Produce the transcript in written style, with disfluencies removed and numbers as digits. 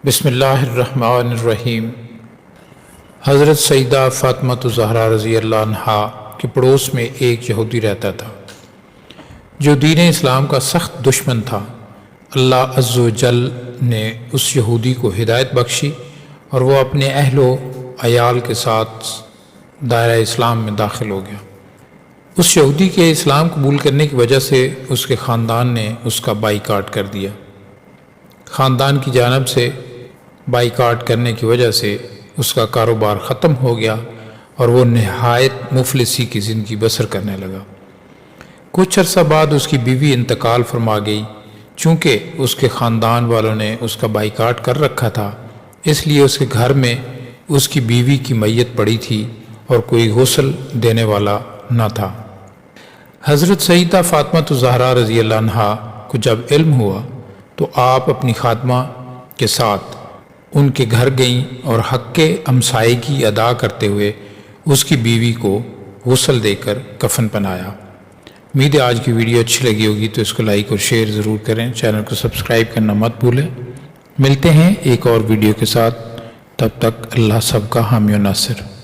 بسم اللہ الرحمن الرحیم۔ حضرت سیدہ فاطمہ الزہرا رضی اللہ عنہا کے پڑوس میں ایک یہودی رہتا تھا جو دین اسلام کا سخت دشمن تھا۔ اللہ عز و جل نے اس یہودی کو ہدایت بخشی اور وہ اپنے اہل و عیال کے ساتھ دائرہ اسلام میں داخل ہو گیا۔ اس یہودی کے اسلام قبول کرنے کی وجہ سے اس کے خاندان نے اس کا بائیکاٹ کر دیا۔ خاندان کی جانب سے بائیکاٹ کرنے کی وجہ سے اس کا کاروبار ختم ہو گیا اور وہ نہایت مفلسی کی زندگی بسر کرنے لگا۔ کچھ عرصہ بعد اس کی بیوی انتقال فرما گئی۔ چونکہ اس کے خاندان والوں نے اس کا بائیکاٹ کر رکھا تھا، اس لیے اس کے گھر میں اس کی بیوی کی میت پڑی تھی اور کوئی غسل دینے والا نہ تھا۔ حضرت سیدہ فاطمہ الزہرا رضی اللہ عنہا کو جب علم ہوا تو آپ اپنی خادمہ کے ساتھ ان کے گھر گئیں اور حق ہمسائیگی ادا کرتے ہوئے اس کی بیوی کو غسل دے کر کفن پہنایا۔ امید ہے آج کی ویڈیو اچھی لگی ہوگی تو اس کو لائک اور شیئر ضرور کریں، چینل کو سبسکرائب کرنا مت بھولیں۔ ملتے ہیں ایک اور ویڈیو کے ساتھ، تب تک اللہ سب کا حامی و ناصر۔